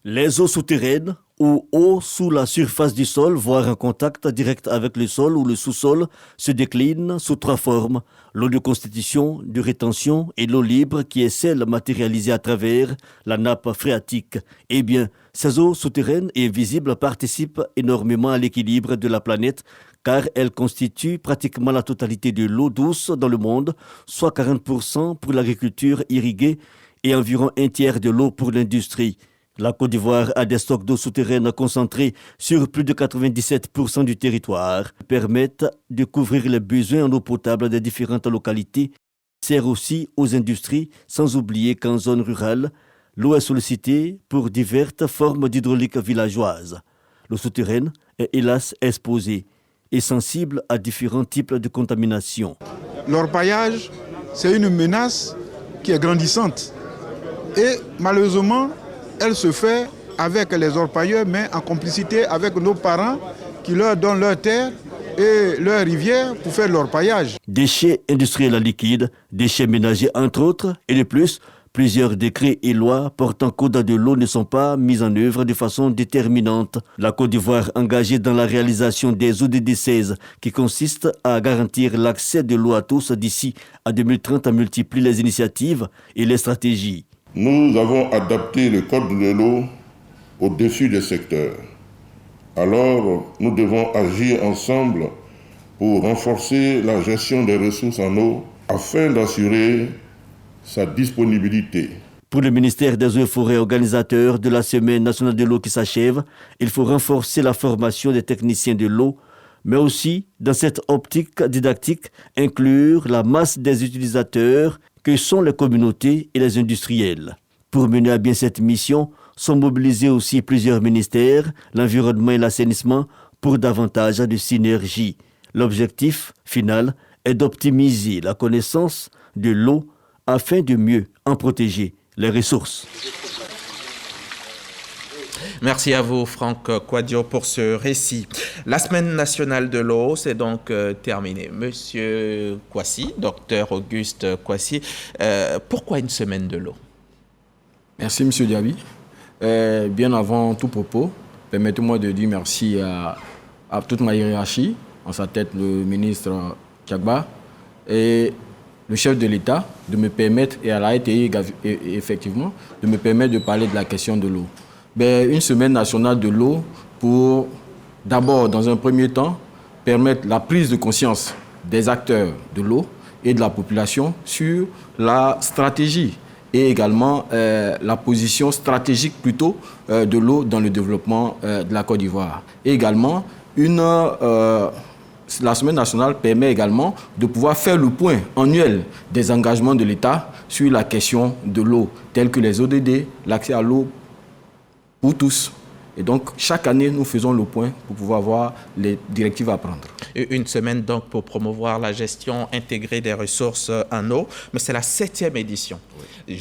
Les eaux souterraines ou eaux sous la surface du sol, voire en contact direct avec le sol ou le sous-sol, se déclinent sous 3 formes. L'eau de constitution, de rétention et l'eau libre qui est celle matérialisée à travers la nappe phréatique. Eh bien, ces eaux souterraines et visibles participent énormément à l'équilibre de la planète car elles constituent pratiquement la totalité de l'eau douce dans le monde, soit 40% pour l'agriculture irriguée et environ un tiers de l'eau pour l'industrie. La Côte d'Ivoire a des stocks d'eau souterraine concentrés sur plus de 97% du territoire, qui permettent de couvrir les besoins en eau potable des différentes localités, sert aussi aux industries, sans oublier qu'en zone rurale, l'eau est sollicitée pour diverses formes d'hydraulique villageoise. L'eau souterraine est hélas exposée et sensible à différents types de contamination. L'orpaillage, c'est une menace qui est grandissante. Et malheureusement, elle se fait avec les orpailleurs, mais en complicité avec nos parents qui leur donnent leurs terres et leurs rivières pour faire l'orpaillage. Déchets industriels liquides, déchets ménagers entre autres, et de plus, plusieurs décrets et lois portant code de l'eau ne sont pas mis en œuvre de façon déterminante. La Côte d'Ivoire engagée dans la réalisation des ODD 16 qui consiste à garantir l'accès de l'eau à tous d'ici à 2030 multiplie les initiatives et les stratégies. Nous avons adapté le code de l'eau au défi des secteurs. Alors, nous devons agir ensemble pour renforcer la gestion des ressources en eau afin d'assurer sa disponibilité. Pour le ministère des Eaux et Forêts, organisateur de la Semaine nationale de l'eau qui s'achève, il faut renforcer la formation des techniciens de l'eau, mais aussi, dans cette optique didactique, inclure la masse des utilisateurs que sont les communautés et les industriels. Pour mener à bien cette mission, sont mobilisés aussi plusieurs ministères, l'environnement et l'assainissement, pour davantage de synergie. L'objectif final est d'optimiser la connaissance de l'eau afin de mieux en protéger les ressources. Merci à vous, Franck Quadio, pour ce récit. La Semaine nationale de l'eau, c'est donc terminé. Monsieur Kwasi, docteur Auguste Kwasi, pourquoi une semaine de l'eau? Merci, Monsieur Diaby. Bien avant tout propos, permettez-moi de dire merci à toute ma hiérarchie, en sa tête le ministre Kiagba et le chef de l'État, de me permettre, et à la RTI effectivement, de me permettre de parler de la question de l'eau. Une semaine nationale de l'eau pour, d'abord, dans un premier temps, permettre la prise de conscience des acteurs de l'eau et de la population sur la stratégie et également la position stratégique plutôt de l'eau dans le développement de la Côte d'Ivoire. Et également, la semaine nationale permet également de pouvoir faire le point annuel des engagements de l'État sur la question de l'eau, tels que les ODD, l'accès à l'eau pour tous. Et donc, chaque année, nous faisons le point pour pouvoir voir les directives à prendre. Une semaine donc pour promouvoir la gestion intégrée des ressources en eau, mais c'est la 7e édition. Oui.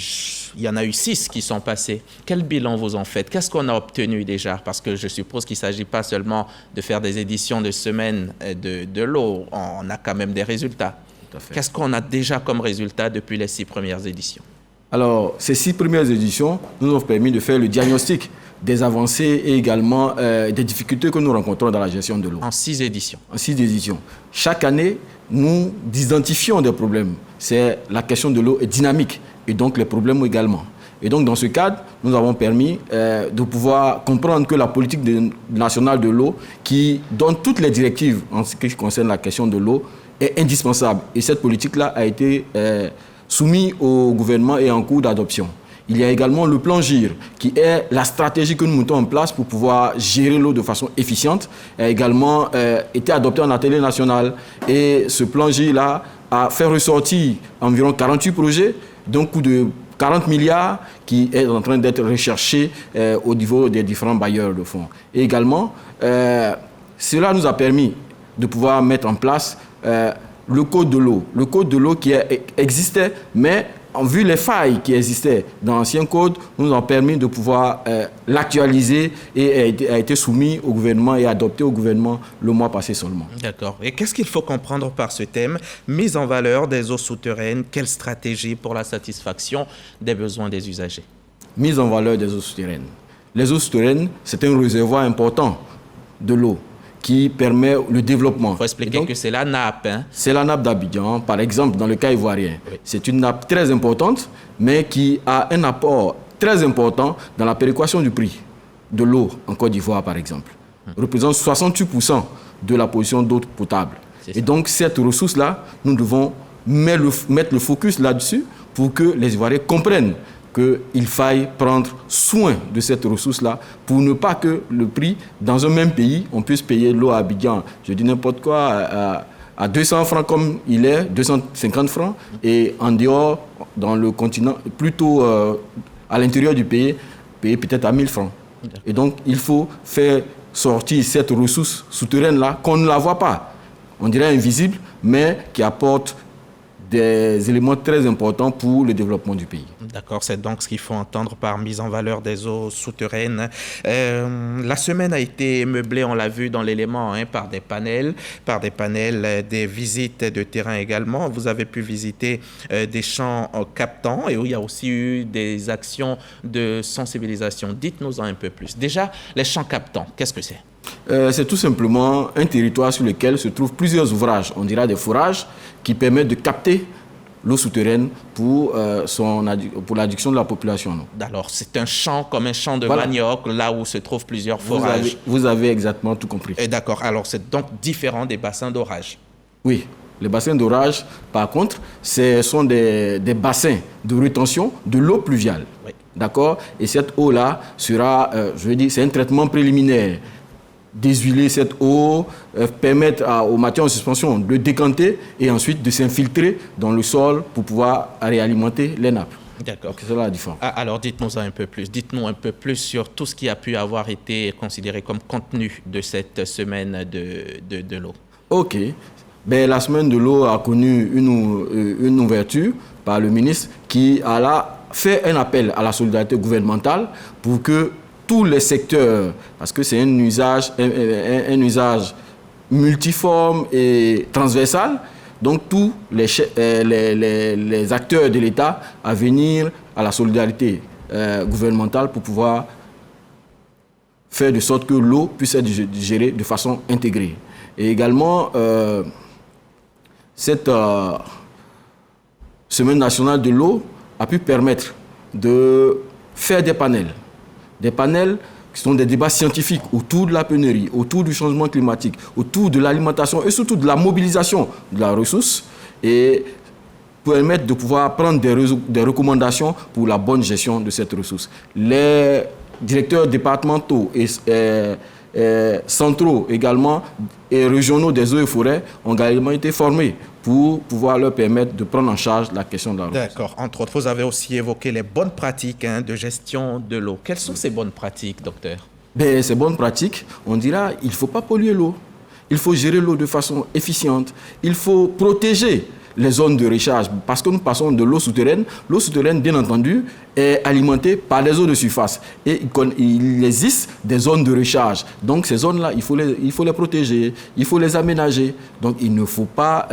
Il y en a eu 6 qui sont passées. Quel bilan vous en faites? Qu'est-ce qu'on a obtenu déjà? Parce que je suppose qu'il ne s'agit pas seulement de faire des éditions de semaine de l'eau. On a quand même des résultats. Qu'est-ce qu'on a déjà comme résultat depuis les 6 premières éditions? Alors, ces 6 premières éditions nous ont permis de faire le diagnostic des avancées et également des difficultés que nous rencontrons dans la gestion de l'eau. En 6 éditions. En 6 éditions. Chaque année, nous identifions des problèmes. La question de l'eau est dynamique et donc les problèmes également. Et donc, dans ce cadre, nous avons permis de pouvoir comprendre que la politique nationale de l'eau, qui donne toutes les directives en ce qui concerne la question de l'eau, est indispensable. Et cette politique-là a été soumise au gouvernement et en cours d'adoption. Il y a également le plan GIR, qui est la stratégie que nous mettons en place pour pouvoir gérer l'eau de façon efficiente, a également été adopté en atelier national. Et ce plan GIR-là a fait ressortir environ 48 projets d'un coût de 40 milliards qui est en train d'être recherché au niveau des différents bailleurs de fonds. Et également, cela nous a permis de pouvoir mettre en place le code de l'eau. Le code de l'eau qui existait, mais en vue les failles qui existaient dans l'ancien code, nous ont permis de pouvoir l'actualiser et a été soumis au gouvernement et adopté au gouvernement le mois passé seulement. D'accord. Et qu'est-ce qu'il faut comprendre par ce thème? Mise en valeur des eaux souterraines, quelle stratégie pour la satisfaction des besoins des usagers? Mise en valeur des eaux souterraines. Les eaux souterraines, c'est un réservoir important de l'eau qui permet le développement. Il faut expliquer que c'est la nappe. C'est la nappe d'Abidjan, par exemple, dans le cas ivoirien. Oui. C'est une nappe très importante, mais qui a un apport très important dans la péréquation du prix de l'eau en Côte d'Ivoire, par exemple. Représente 68% de la production d'eau potable. Et donc, cette ressource-là, nous devons mettre le focus là-dessus pour que les Ivoiriens comprennent qu'il faille prendre soin de cette ressource-là pour ne pas que le prix, dans un même pays, on puisse payer l'eau à Abidjan, je dis n'importe quoi, à 200 francs comme il est, 250 francs, et en dehors, dans le continent, plutôt à l'intérieur du pays, payer peut-être à 1000 francs. Et donc, il faut faire sortir cette ressource souterraine-là qu'on ne la voit pas. On dirait invisible, mais qui apporte des éléments très importants pour le développement du pays. D'accord, c'est donc ce qu'il faut entendre par mise en valeur des eaux souterraines. La semaine a été meublée, on l'a vu dans l'élément, par des panels, des visites de terrain également. Vous avez pu visiter des champs captants et où il y a aussi eu des actions de sensibilisation. Dites-nous-en un peu plus. Déjà, les champs captants, qu'est-ce que c'est ? C'est tout simplement un territoire sur lequel se trouvent plusieurs ouvrages, on dira des forages, qui permettent de capter l'eau souterraine pour l'adduction de la population. Alors, c'est un champ comme un champ de manioc, là où se trouvent plusieurs forages. Vous avez exactement tout compris. D'accord, alors c'est donc différent des bassins d'orage. Oui, les bassins d'orage, par contre, ce sont des bassins de rétention de l'eau pluviale. Oui. D'accord ? Et cette eau-là sera, c'est un traitement préliminaire. Déshuiler cette eau, permettre aux matières en suspension de décanter et ensuite de s'infiltrer dans le sol pour pouvoir réalimenter les nappes. D'accord. C'est ça la différence. Alors dites-nous un peu plus. Dites-nous un peu plus sur tout ce qui a pu avoir été considéré comme contenu de cette semaine de l'eau. Ok. La semaine de l'eau a connu une ouverture par le ministre qui a fait un appel à la solidarité gouvernementale pour que tous les secteurs, parce que c'est un usage multiforme et transversal, donc tous les acteurs de l'État à venir à la solidarité gouvernementale pour pouvoir faire de sorte que l'eau puisse être gérée de façon intégrée. Et également, cette Semaine nationale de l'eau a pu permettre de faire des panels. Des panels qui sont des débats scientifiques autour de la pénurie, autour du changement climatique, autour de l'alimentation et surtout de la mobilisation de la ressource et permettre de pouvoir prendre des recommandations pour la bonne gestion de cette ressource. Les directeurs départementaux et centraux également et régionaux des eaux et forêts ont également été formés pour pouvoir leur permettre de prendre en charge la question de la ressource. D'accord. Entre autres, vous avez aussi évoqué les bonnes pratiques de gestion de l'eau. Quelles sont ces bonnes pratiques, docteur ? Ces bonnes pratiques, on dira, il ne faut pas polluer l'eau. Il faut gérer l'eau de façon efficiente. Il faut protéger les zones de recharge parce que nous passons de l'eau souterraine. L'eau souterraine, bien entendu, est alimentée par les eaux de surface. Et il existe des zones de recharge. Donc ces zones-là, il faut les protéger, il faut les aménager. Donc il ne faut pas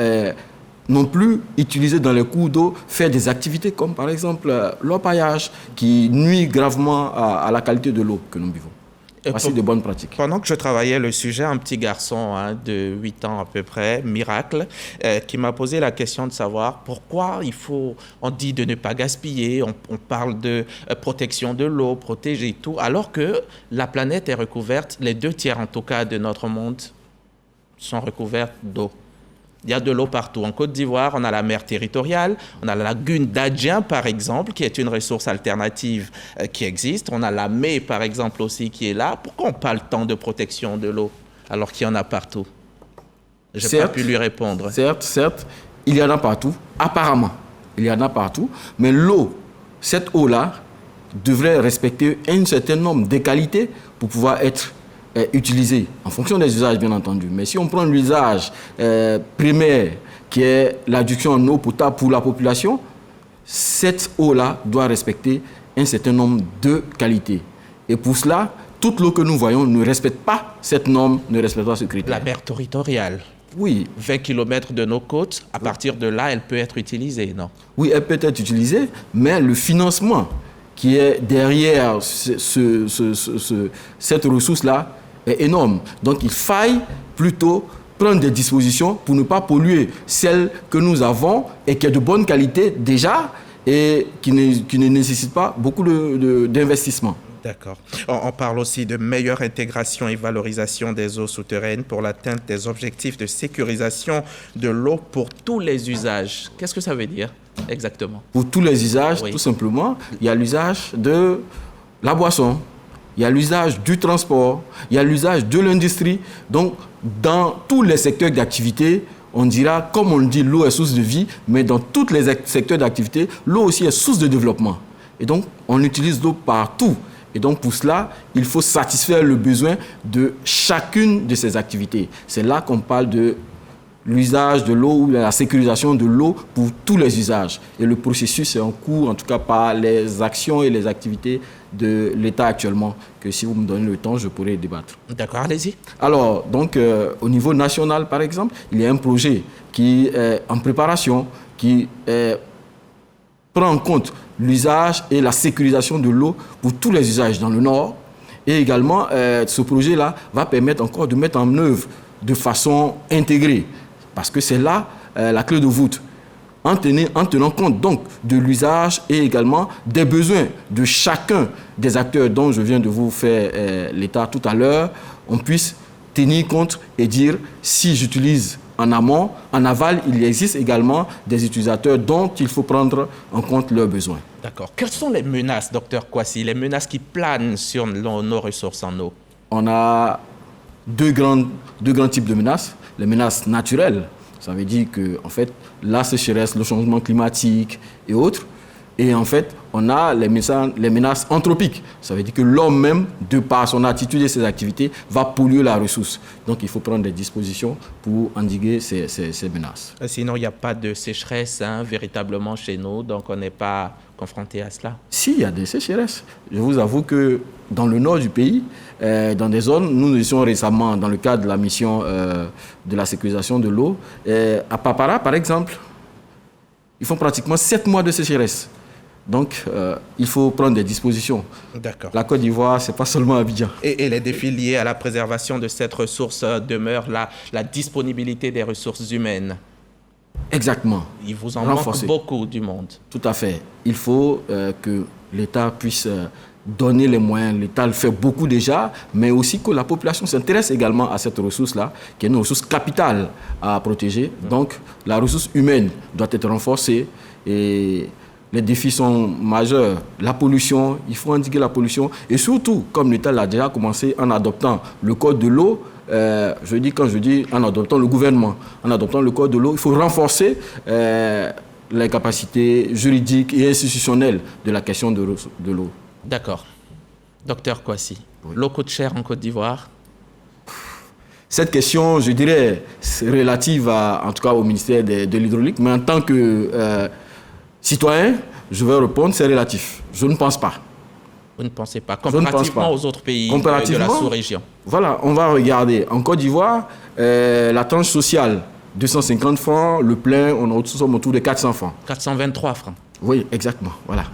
non plus utiliser dans les cours d'eau, faire des activités comme par exemple l'orpaillage qui nuit gravement à la qualité de l'eau que nous buvons. Voici de bonnes pratiques. Pendant que je travaillais le sujet, un petit garçon de 8 ans à peu près, miracle, qui m'a posé la question de savoir pourquoi on dit de ne pas gaspiller, on parle de protection de l'eau, protéger tout, alors que la planète est recouverte, les 2/3 en tout cas de notre monde sont recouvertes d'eau. Il y a de l'eau partout. En Côte d'Ivoire, on a la mer territoriale, on a la lagune d'Adjien, par exemple, qui est une ressource alternative qui existe. On a la Mé, par exemple, aussi, qui est là. Pourquoi on parle tant de protection de l'eau, alors qu'il y en a partout ? Je n'ai pas pu lui répondre. Certes, il y en a partout, apparemment. Il y en a partout, mais l'eau, cette eau-là, devrait respecter un certain nombre de qualités pour pouvoir être utilisé en fonction des usages, bien entendu. Mais si on prend l'usage primaire, qui est l'adduction en eau potable pour la population, cette eau-là doit respecter un certain nombre de qualités. Et pour cela, toute l'eau que nous voyons ne respecte pas cette norme, ne respecte pas ce critère. La mer territoriale. Oui. 20 km de nos côtes, à partir de là, elle peut être utilisée, non ? Oui, elle peut être utilisée, mais le financement qui est derrière cette ressource-là est énorme. Donc il faille plutôt prendre des dispositions pour ne pas polluer celle que nous avons et qui est de bonne qualité déjà et qui ne nécessite pas beaucoup d'investissement. D'accord. On parle aussi de meilleure intégration et valorisation des eaux souterraines pour l'atteinte des objectifs de sécurisation de l'eau pour tous les usages. Qu'est-ce que ça veut dire exactement? Pour tous les usages, tout simplement, il y a l'usage de la boisson, il y a l'usage du transport, il y a l'usage de l'industrie. Donc, dans tous les secteurs d'activité, on dira, comme on le dit, l'eau est source de vie, mais dans tous les secteurs d'activité, l'eau aussi est source de développement. Et donc, on utilise l'eau partout. Et donc, pour cela, il faut satisfaire le besoin de chacune de ces activités. C'est là qu'on parle de l'usage de l'eau ou la sécurisation de l'eau pour tous les usages. Et le processus est en cours, en tout cas par les actions et les activités de l'État actuellement, que si vous me donnez le temps, je pourrais débattre. D'accord, allez-y. Alors, donc, au niveau national, par exemple, il y a un projet qui est en préparation, qui prend en compte l'usage et la sécurisation de l'eau pour tous les usages dans le Nord. Et également, ce projet-là va permettre encore de mettre en œuvre de façon intégrée, parce que c'est là la clé de voûte, en tenant compte donc de l'usage et également des besoins de chacun des acteurs dont je viens de vous faire l'état tout à l'heure, on puisse tenir compte et dire si j'utilise en amont, en aval, il existe également des utilisateurs dont il faut prendre en compte leurs besoins. D'accord. Quelles sont les menaces, docteur Kwasi, les menaces qui planent sur nos ressources en eau? On a deux grands types de menaces. Les menaces naturelles, ça veut dire que en fait, la sécheresse, le changement climatique et autres. Et en fait, on a les menaces anthropiques. Ça veut dire que l'homme même, de par son attitude et ses activités, va polluer la ressource. Donc, il faut prendre des dispositions pour endiguer ces menaces. Sinon, il n'y a pas de sécheresse véritablement chez nous, donc on n'est pas confronté à cela. Si, il y a des sécheresses. Je vous avoue que dans le nord du pays, dans des zones, nous étions récemment dans le cadre de la mission de la sécurisation de l'eau, à Papara, par exemple, ils font pratiquement 7 mois de sécheresse. Donc, il faut prendre des dispositions. D'accord. La Côte d'Ivoire, ce n'est pas seulement Abidjan. Et les défis liés à la préservation de cette ressource demeurent la disponibilité des ressources humaines. Exactement. Il vous en manque beaucoup du monde. Tout à fait. Il faut que l'État puisse donner les moyens. L'État le fait beaucoup déjà, mais aussi que la population s'intéresse également à cette ressource-là, qui est une ressource capitale à protéger. Donc, la ressource humaine doit être renforcée et les défis sont majeurs. La pollution, il faut endiguer la pollution. Et surtout, comme l'État l'a déjà commencé en adoptant le code de l'eau, quand je dis en adoptant le gouvernement, en adoptant le code de l'eau, il faut renforcer les capacités juridiques et institutionnelles de la question de l'eau. D'accord. Docteur Kwasi, l'eau coûte cher en Côte d'Ivoire? Cette question, je dirais, c'est relative en tout cas au ministère de l'Hydraulique, mais en tant que citoyen, je vais répondre, c'est relatif. Je ne pense pas. Vous ne pensez pas, comparativement aux autres pays de la sous-région? Voilà, on va regarder. En Côte d'Ivoire, la tranche sociale, 250 francs, le plein, nous sommes autour de 400 francs. 423 francs. Oui, exactement, voilà.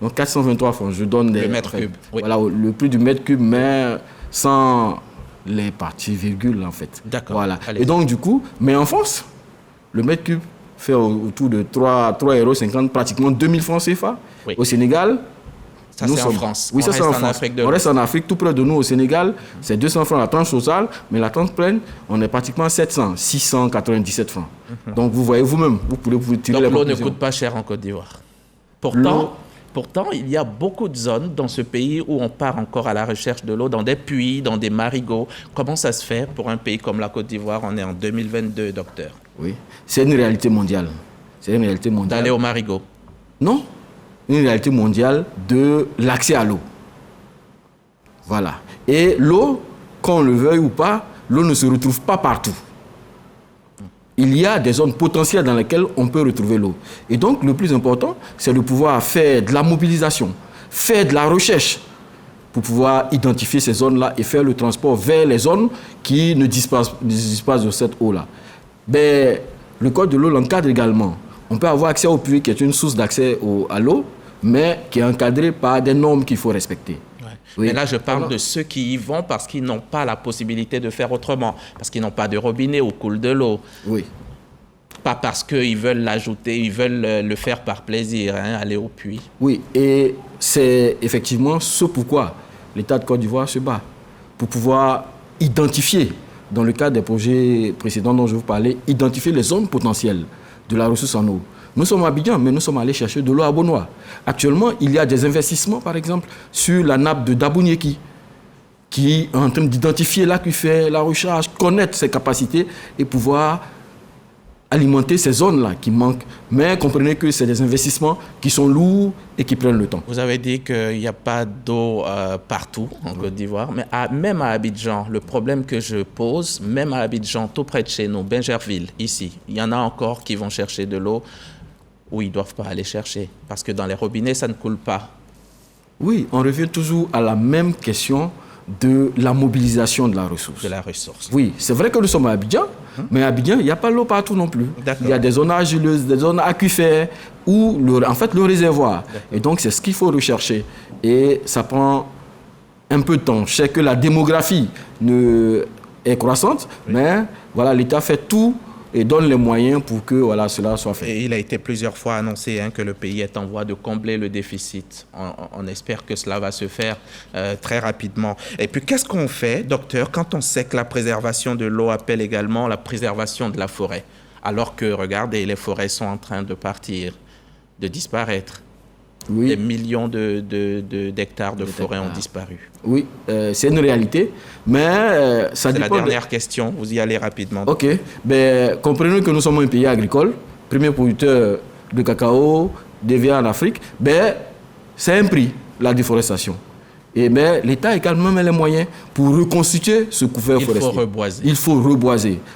Donc 423 francs, je donne le mètre cube. Oui. Voilà, le prix du mètre cube, mais sans les parties virgules, en fait. D'accord. Voilà. Et donc, du coup, mais en France, le mètre cube fait autour de 3,50 €, pratiquement 2000 francs CFA. Oui. Au Sénégal, ça c'est en France. Oui, ça c'est en France. On reste en Afrique, tout près de nous au Sénégal, c'est 200 francs la tranche sociale, mais la tranche pleine, on est pratiquement 697 francs. Donc vous voyez vous-même, vous pouvez vous tirer les conclusions. Donc l'eau ne coûte pas cher en Côte d'Ivoire. Pourtant, il y a beaucoup de zones dans ce pays où on part encore à la recherche de l'eau, dans des puits, dans des marigots. Comment ça se fait pour un pays comme la Côte d'Ivoire? On est en 2022, docteur. Oui, c'est une réalité mondiale. C'est une réalité mondiale. D'aller au marigot? Non, une réalité mondiale de l'accès à l'eau. Voilà. Et l'eau, qu'on le veuille ou pas, l'eau ne se retrouve pas partout. Il y a des zones potentielles dans lesquelles on peut retrouver l'eau. Et donc, le plus important, c'est de pouvoir faire de la mobilisation, faire de la recherche pour pouvoir identifier ces zones-là et faire le transport vers les zones qui ne disposent pas de cette eau-là. Mais le code de l'eau l'encadre également. On peut avoir accès au puits qui est une source d'accès à l'eau, mais qui est encadré par des normes qu'il faut respecter. Oui. Mais là, je parle de ceux qui y vont parce qu'ils n'ont pas la possibilité de faire autrement, parce qu'ils n'ont pas de robinet où coule de l'eau. Oui. Pas parce qu'ils veulent l'ajouter, ils veulent le faire par plaisir, aller au puits. Oui, et c'est effectivement ce pourquoi l'État de Côte d'Ivoire se bat pour pouvoir identifier, dans le cadre des projets précédents dont je vous parlais, identifier les zones potentielles de la ressource en eau. Nous sommes à Abidjan, mais nous sommes allés chercher de l'eau à Bonoa. Actuellement, il y a des investissements, par exemple, sur la nappe de Dabounieki, qui est en train d'identifier l'aquifère, la recharge, connaître ses capacités et pouvoir alimenter ces zones-là qui manquent. Mais comprenez que c'est des investissements qui sont lourds et qui prennent le temps. Vous avez dit qu'il n'y a pas d'eau partout en Côte d'Ivoire, mais même à Abidjan, le problème que je pose, même à Abidjan, tout près de chez nous, Bingerville, ici, il y en a encore qui vont chercher de l'eau où ils ne doivent pas aller chercher, parce que dans les robinets, ça ne coule pas. Oui, on revient toujours à la même question de la mobilisation de la ressource. De la ressource. Oui, c'est vrai que nous sommes à Abidjan, mais à Abidjan, il n'y a pas l'eau partout non plus. Il y a des zones argileuses, des zones aquifères, où en fait le réservoir. Et donc c'est ce qu'il faut rechercher. Et ça prend un peu de temps. Je sais que la démographie est croissante, mais voilà, l'État fait tout et donne les moyens pour que cela soit fait. Et il a été plusieurs fois annoncé que le pays est en voie de combler le déficit. On espère que cela va se faire très rapidement. Et puis, qu'est-ce qu'on fait, docteur, quand on sait que la préservation de l'eau appelle également la préservation de la forêt, alors que, regardez, les forêts sont en train de partir, de disparaître. Oui. Des millions d'hectares de forêts ont disparu. Oui, c'est une réalité, mais ça dépend. C'est la dernière question, vous y allez rapidement. Ok, comprenez que nous sommes un pays agricole, premier producteur de cacao, dévié en Afrique, c'est un prix, la déforestation. Mais l'État a également les moyens pour reconstituer ce couvert forestier. Il faut reboiser. Il faut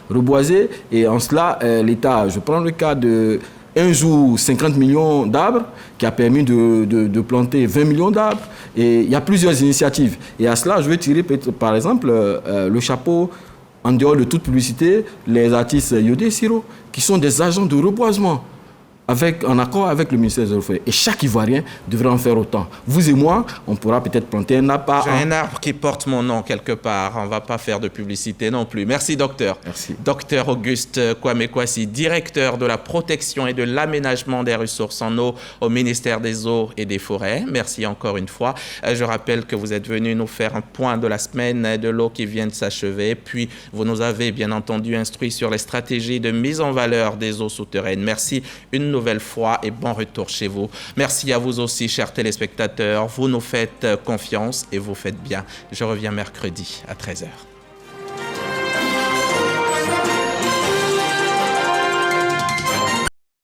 reboiser, et en cela, l'État, je prends le cas de un jour 50 millions d'arbres qui a permis de planter 20 millions d'arbres. Et il y a plusieurs initiatives. Et à cela, je vais tirer par exemple le chapeau, en dehors de toute publicité, les artistes Yodé et Siro, qui sont des agents de reboisement en accord avec le ministère des Forêts. Et chaque Ivoirien devrait en faire autant. Vous et moi, on pourra peut-être planter un arbre. J'ai un arbre qui porte mon nom quelque part. On ne va pas faire de publicité non plus. Merci, docteur. Merci. Docteur Auguste Kwame Kwasi, directeur de la protection et de l'aménagement des ressources en eau au ministère des Eaux et des Forêts. Merci encore une fois. Je rappelle que vous êtes venu nous faire un point de la semaine de l'eau qui vient de s'achever. Puis, vous nous avez bien entendu instruit sur les stratégies de mise en valeur des eaux souterraines. Merci une nouvelle fois et bon retour chez vous. Merci à vous aussi, chers téléspectateurs. Vous nous faites confiance et vous faites bien. Je reviens mercredi à 13h.